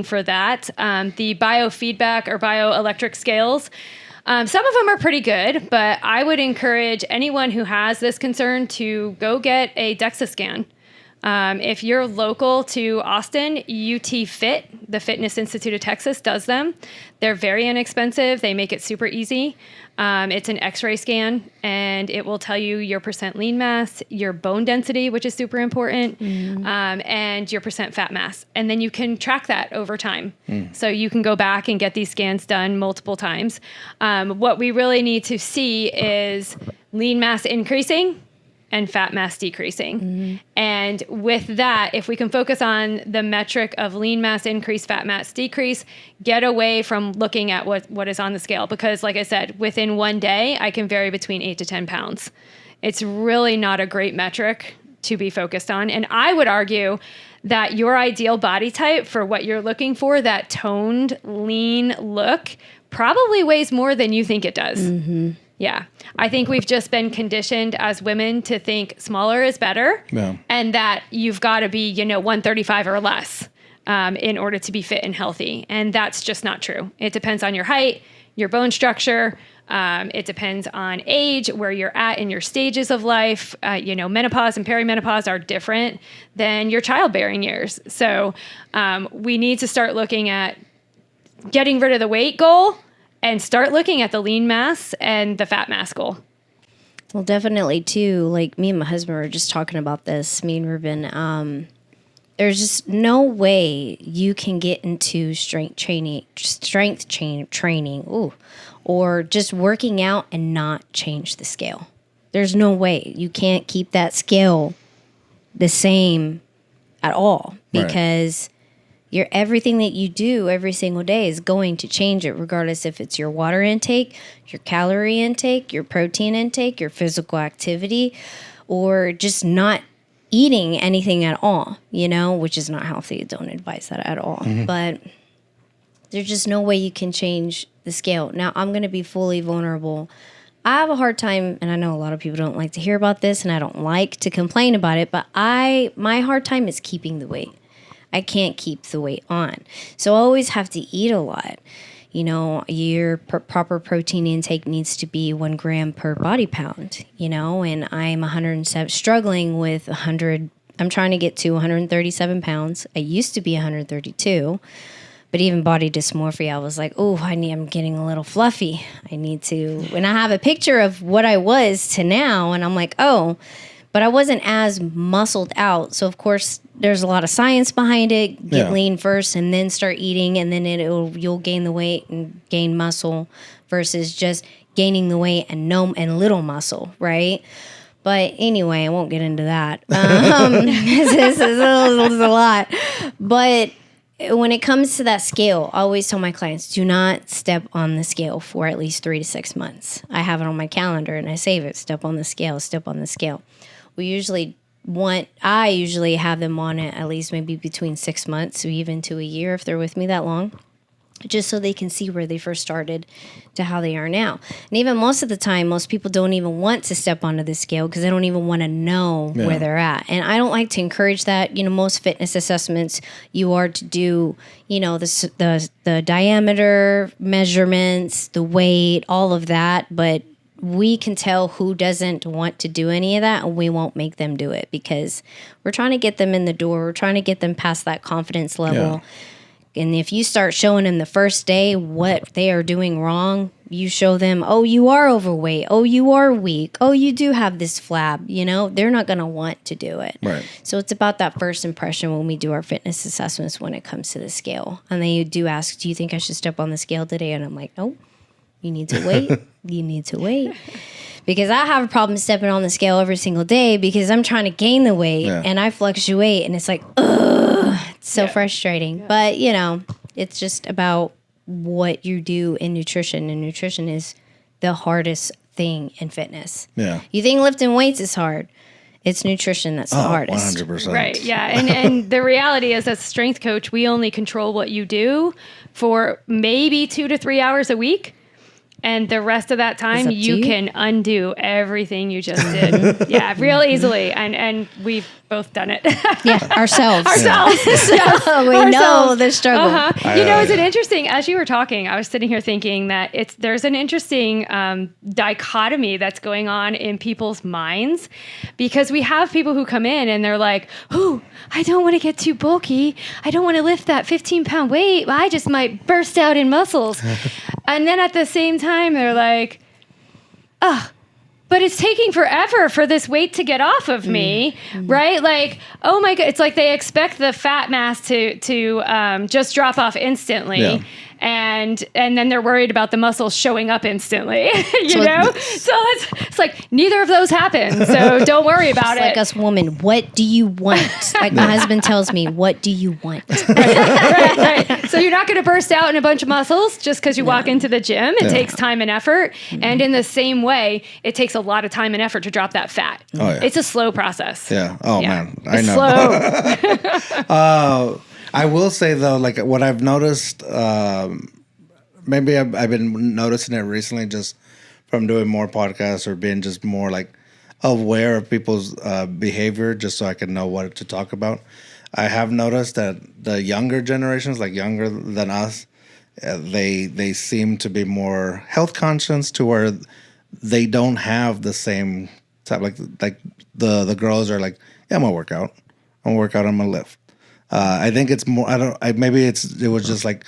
for that. The biofeedback or bioelectric scales, some of them are pretty good, but I would encourage anyone who has this concern to go get a DEXA scan. If you're local to Austin, UT Fit, the Fitness Institute of Texas, does them. They're very inexpensive. They make it super easy. It's an X-ray scan, and it will tell you your percent lean mass, your bone density, which is super important, and your percent fat mass. And then you can track that over time. So you can go back and get these scans done multiple times. What we really need to see is lean mass increasing and fat mass decreasing. And with that, if we can focus on the metric of lean mass increase, fat mass decrease, get away from looking at what is on the scale. Because like I said, within one day, I can vary between 8 to 10 pounds. It's really not a great metric to be focused on. And I would argue that your ideal body type for what you're looking for, that toned, lean look, probably weighs more than you think it does. Yeah. I think we've just been conditioned as women to think smaller is better, and that you've got to be, 135 or less in order to be fit and healthy. And that's just not true. It depends on your height, your bone structure. It depends on age, where you're at in your stages of life. Menopause and perimenopause are different than your childbearing years. So we need to start looking at getting rid of the weight goal and start looking at the lean mass and the fat mass goal. Well, definitely too. Like me and my husband were just talking about this. Me and Ruben. There's just no way you can get into strength training, or just working out and not change the scale. There's no way you can't keep that scale the same at all, because everything that you do every single day is going to change it, regardless if it's your water intake, your calorie intake, your protein intake, your physical activity, or just not eating anything at all, which is not healthy. Don't advise that at all. But there's just no way you can change the scale. Now, I'm going to be fully vulnerable. I have a hard time, and I know a lot of people don't like to hear about this, and I don't like to complain about it, but my hard time is keeping the weight. I can't keep the weight on. So I always have to eat a lot. Your proper protein intake needs to be 1 gram per body pound, and I'm 107, struggling with 100. I'm trying to get to 137 pounds. I used to be 132, but even body dysmorphia, I was like, I'm getting a little fluffy. I need to, and I have a picture of what I was to now, and I'm like, but I wasn't as muscled out. So of course, there's a lot of science behind it. Get lean first and then start eating, and then you'll gain the weight and gain muscle versus just gaining the weight and little muscle, right? But anyway, I won't get into that. This is a lot. But when it comes to that scale, I always tell my clients, do not step on the scale for at least 3 to 6 months. I have it on my calendar and I save it. Step on the scale, step on the scale. I usually have them on it at least maybe between 6 months or even to a year if they're with me that long. just so they can see where they first started to how they are now. And even most of the time, most people don't even want to step onto the scale because they don't even want to know where they're at. And I don't like to encourage that. Most fitness assessments, you are to do, the diameter measurements, the weight, all of that. But we can tell who doesn't want to do any of that, and we won't make them do it because we're trying to get them in the door. We're trying to get them past that confidence level. Yeah. And if you start showing them the first day what they are doing wrong, you show them, oh, you are overweight. Oh, you are weak. Oh, you do have this flab. They're not going to want to do it. Right. So it's about that first impression when we do our fitness assessments when it comes to the scale. And then you do ask, do you think I should step on the scale today? And I'm like, oh, you need to wait. You need to wait. Because I have a problem stepping on the scale every single day because I'm trying to gain the weight and I fluctuate and it's like, ugh, it's so frustrating. Yeah. But, it's just about what you do in nutrition. And nutrition is the hardest thing in fitness. Yeah. You think lifting weights is hard. It's nutrition that's the hardest. 100%. Right, yeah. And the reality is as a strength coach, we only control what you do for maybe 2 to 3 hours a week. And the rest of that time, you can undo everything you just did. Yeah, real easily. And we've both done it. Ourselves. Yeah. We know the struggle. It's an interesting, as you were talking, I was sitting here thinking that there's an interesting dichotomy that's going on in people's minds because we have people who come in and they're like, oh, I don't want to get too bulky. I don't want to lift that 15-pound weight. I just might burst out in muscles. And then at the same time, they're like, oh, but it's taking forever for this weight to get off of me, right? Like, oh my God, it's like they expect the fat mass to just drop off instantly. Yeah. And then they're worried about the muscles showing up instantly, So it's like neither of those happen. So don't worry about it. Like us women, what do you want? Like my husband tells me, what do you want? Right. So you're not going to burst out in a bunch of muscles just because you walk into the gym. It takes time and effort. Mm-hmm. And in the same way, it takes a lot of time and effort to drop that fat. Oh, yeah. It's a slow process. Yeah. Oh, man. I know. Slow. I will say though, like what I've noticed, maybe I've been noticing it recently, just from doing more podcasts or being just more like aware of people's behavior, just so I can know what to talk about. I have noticed that the younger generations, like younger than us, they seem to be more health conscious, to where they don't have the same type. Like the girls are like, yeah, I'm gonna work out. I'm gonna lift. I think it's more. It was just like.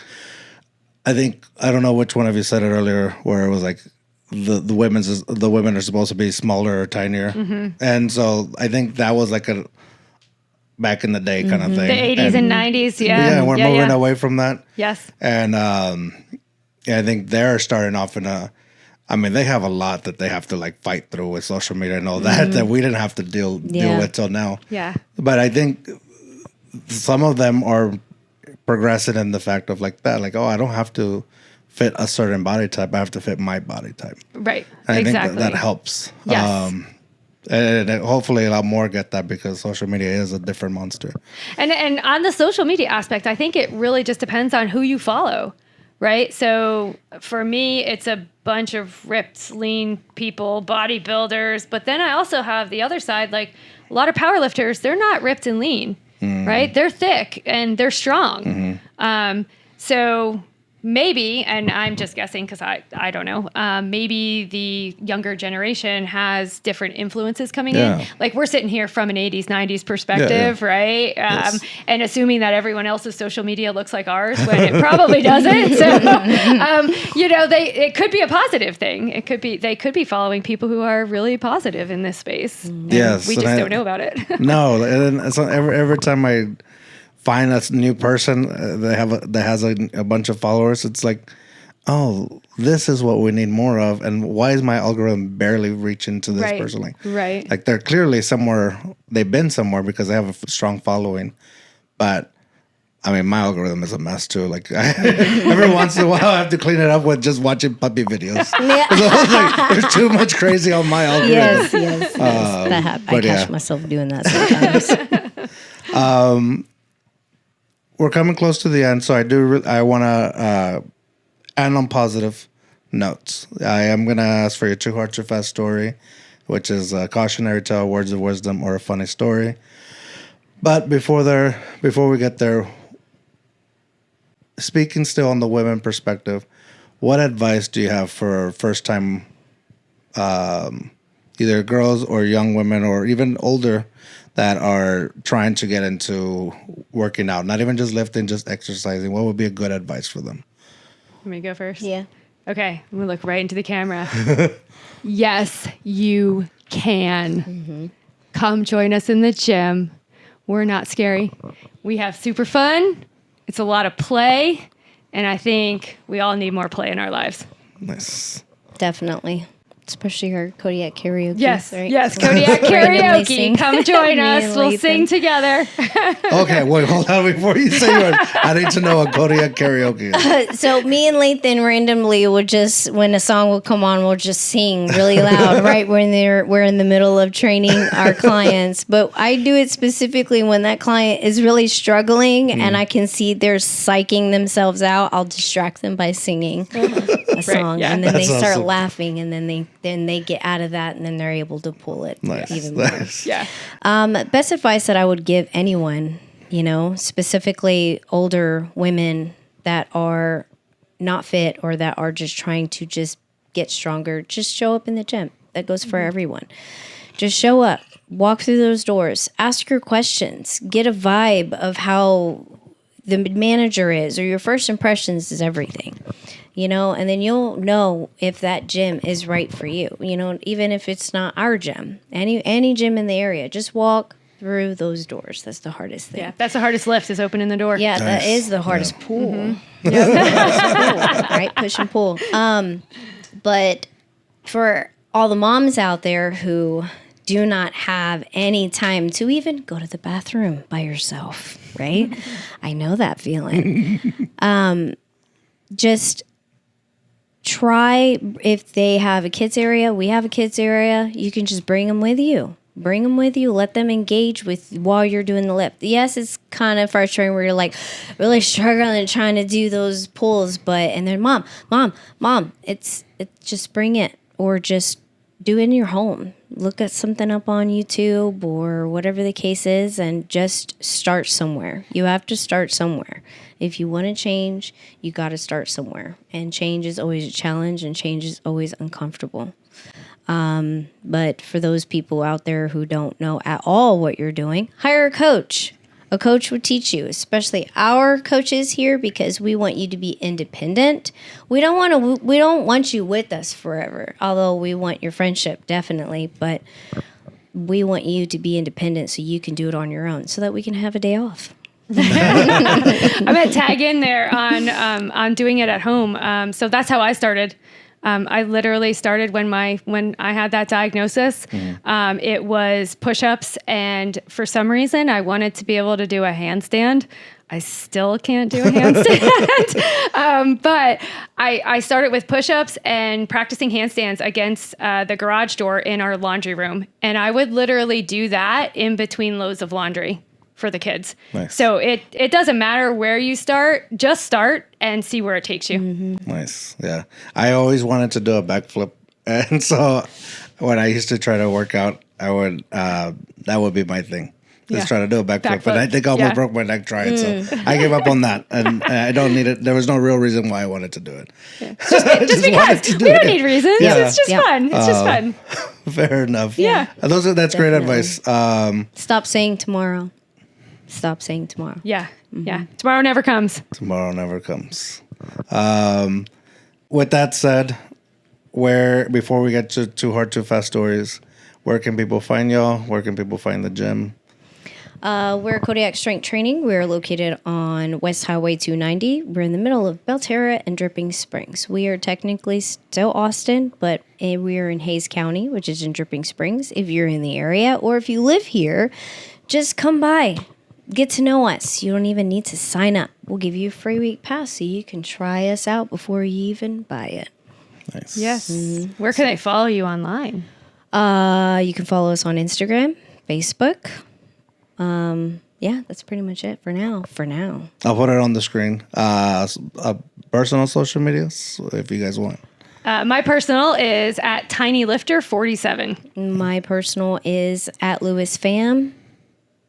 I don't know which one of you said it earlier, where it was like the women are supposed to be smaller or tinier, and so I think that was like a back in the day kind of thing. The 80s and 90s, yeah, we're moving away from that. Yes, and I think they're starting off in a. I mean, they have a lot that they have to like fight through with social media and all that we didn't have to deal with till now. Yeah, but I think. Some of them are progressing in the fact of like that, like, oh, I don't have to fit a certain body type. I have to fit my body type. Right. And exactly. I think that helps. Yes. And hopefully a lot more get that because social media is a different monster. And on the social media aspect, I think it really just depends on who you follow. Right. So for me, it's a bunch of ripped, lean people, bodybuilders. But then I also have the other side, like a lot of powerlifters, they're not ripped and lean. Right? They're thick and they're strong. So maybe, and I'm just guessing because I don't know, maybe the younger generation has different influences coming in. Like we're sitting here from an 80s, 90s perspective, right? Yes. And assuming that everyone else's social media looks like ours when it probably doesn't. So, it could be a positive thing. They could be following people who are really positive in this space. Yes. We just don't know about it. No. And so every time I find a new person that has a bunch of followers, it's like, oh, this is what we need more of, and why is my algorithm barely reaching to this person? Like they're clearly somewhere, they've been somewhere because they have a strong following, but I mean, my algorithm is a mess too. Like every once in a while, I have to clean it up with just watching puppy videos. So there's too much crazy on my algorithm. Yes. I catch myself doing that sometimes. we're coming close to the end, so I want to end on positive notes. I am going to ask for your too hard, too fast story, which is a cautionary tale, words of wisdom, or a funny story. But before we get there, speaking still on the women perspective, what advice do you have for first time, either girls or young women or even older that are trying to get into working out, not even just lifting, just exercising? What would be a good advice for them? Let me go first. Yeah. Okay, I'm gonna look right into the camera. Yes, you can. Mm-hmm. Come join us in the gym. We're not scary. We have super fun. It's a lot of play, and I think we all need more play in our lives. Nice. Definitely. Especially our Kodiak karaoke. Yes, right? yes, Kodiak Randomly karaoke. sing. Come join Me us. and We'll Lathan. sing together. Okay, wait, hold on before you say yours. I need to know what Kodiak karaoke is. So me and Lathan randomly would just, when a song would come on, we'll just sing really loud right when we're in the middle of training our clients. But I do it specifically when that client is really struggling and I can see they're psyching themselves out. I'll distract them by singing a song, yeah. and then they That's start awesome. laughing, and then they get out of that, and then they're able to pull it Nice. even more. Nice. Yeah. Best advice that I would give anyone, specifically older women that are not fit or that are just trying to just get stronger, just show up in the gym. That goes for everyone. Just show up, walk through those doors, ask your questions, get a vibe of how the manager is, or your first impressions is everything. And then you'll know if that gym is right for you. Even if it's not our gym, any gym in the area, just walk through those doors. That's the hardest thing. Yeah, that's the hardest lift is opening the door. Yeah, that Nice. is the hardest pull. Right? Push and pull. But for all the moms out there who do not have any time to even go to the bathroom by yourself, right? I know that feeling. Just try, if they have a kids area, we have a kids area, you can just bring them with you. Let them engage with while you're doing the lift. Yes, it's kind of frustrating where you're like really struggling trying to do those pulls, and then mom, it's just bring it, or just do it in your home. Look at something up on YouTube or whatever the case is, and just start somewhere. You have to start somewhere. If you want to change, you got to start somewhere. And change is always a challenge, and change is always uncomfortable. But for those people out there who don't know at all what you're doing, hire a coach. A coach would teach you, especially our coaches here, because we want you to be independent. We don't want you with us forever, although we want your friendship, definitely. But we want you to be independent so you can do it on your own, so that we can have a day off. I'm gonna tag in there on doing it at home. So that's how I started. I literally started when I had that diagnosis. It was push-ups, and for some reason, I wanted to be able to do a handstand. I still can't do a handstand, but I started with push-ups and practicing handstands against the garage door in our laundry room, and I would literally do that in between loads of laundry for the kids. Nice. So it doesn't matter where you start, just start and see where it takes you. Mm-hmm. Nice. Yeah. I always wanted to do a backflip. And so when I used to try to work out, I would, that would be my thing. Just try to do a backflip. And I think I almost broke my neck trying. So I gave up on that. And I don't need it. There was no real reason why I wanted to do it. Just because we don't need reasons. Yeah. It's just fun. It's just fun. Fair enough. Yeah. That's great Definitely. advice. Stop saying tomorrow. Stop saying tomorrow. Yeah. Yeah. Tomorrow never comes. Tomorrow never comes. With that said, before we get to too hard, too fast stories, where can people find y'all? Where can people find the gym? We're Kodiak Strength Training. We're located on West Highway 290. We're in the middle of Belterra and Dripping Springs. We are technically still Austin, but we are in Hayes County, which is in Dripping Springs. If you're in the area or if you live here, just come by. Get to know us. You don't even need to sign up. We'll give you a free week pass so you can try us out before you even buy it. Nice. Yes. Where can they follow you online? You can follow us on Instagram, Facebook. yeah, that's pretty much it for now. I'll put it on the screen. Personal social medias, if you guys want. My personal is at TinyLifter47. My personal is at LewisFam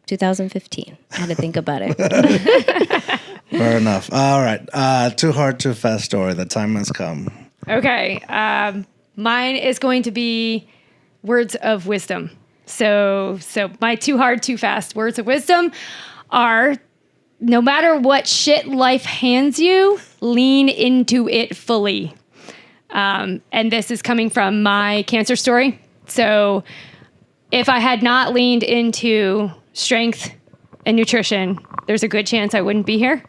2015. I had to think about it. Fair enough. All right. Too hard, too fast story. The time has come. Okay. Mine is going to be words of wisdom. So my too hard, too fast words of wisdom are, no matter what shit life hands you, lean into it fully. And this is coming from my cancer story. So if I had not leaned into strength and nutrition, there's a good chance I wouldn't be here.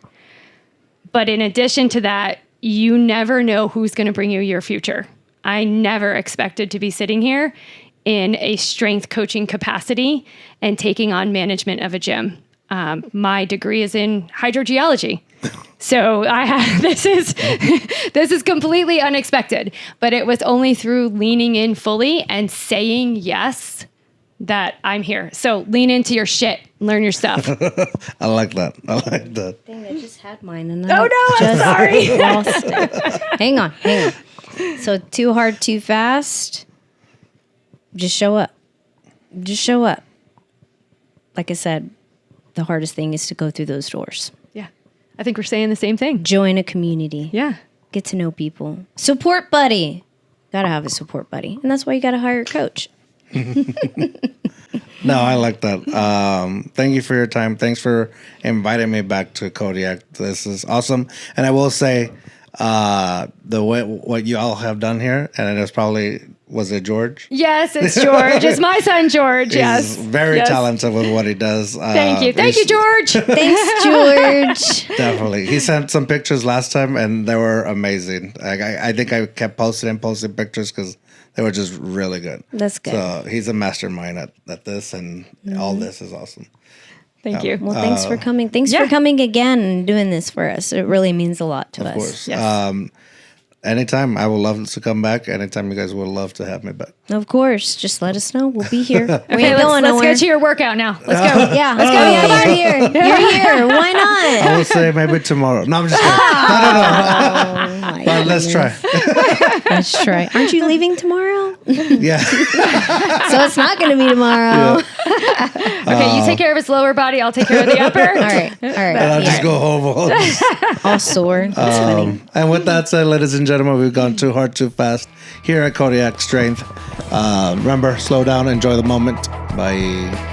But in addition to that, you never know who's going to bring you your future. I never expected to be sitting here in a strength coaching capacity and taking on management of a gym. My degree is in hydrogeology. So this is completely unexpected, but it was only through leaning in fully and saying yes that I'm here. So lean into your shit, learn your stuff. I like that. Dang, I just had mine. And Oh no, I'm sorry. Lost it. Hang on. So too hard, too fast. Just show up. Like I said, the hardest thing is to go through those doors. Yeah, I think we're saying the same thing. Join a community. Yeah. Get to know people. Support buddy. Gotta have a support buddy. And that's why you gotta hire a coach. No, I like that. Thank you for your time. Thanks for inviting me back to Kodiak. This is awesome. And I will say, what you all have done here, and it is probably, was it George? Yes, it's George. It's my son, George. Yes. He's very talented with what he does. Thank you, George. Thanks, George. Definitely. He sent some pictures last time, and they were amazing. I think I kept posting pictures because they were just really good. That's good. So he's a mastermind at this, and all this is awesome. Thank you. Well, thanks for coming. Thanks for coming again and doing this for us. It really means a lot to us. Of course. Yes. Anytime. I would love to come back. Anytime you guys would love to have me back. Of course. Just let us know. We'll be here. We Okay, ain't going let's nowhere. go to your workout now. Let's go. Yeah, let's go. Yeah, you're here. You're here. Why not? I will say maybe tomorrow. No, I'm just kidding. Oh, my But let's try. Let's try. Aren't you leaving tomorrow? Yeah. So it's not going to be tomorrow. Okay, you take care of his lower body. I'll take care of the upper. All right. And I'll just go home. All sore. That's funny. And with that said, ladies and gentlemen, we've gone too hard, too fast here at Kodiak Strength. Remember, slow down, enjoy the moment. Bye.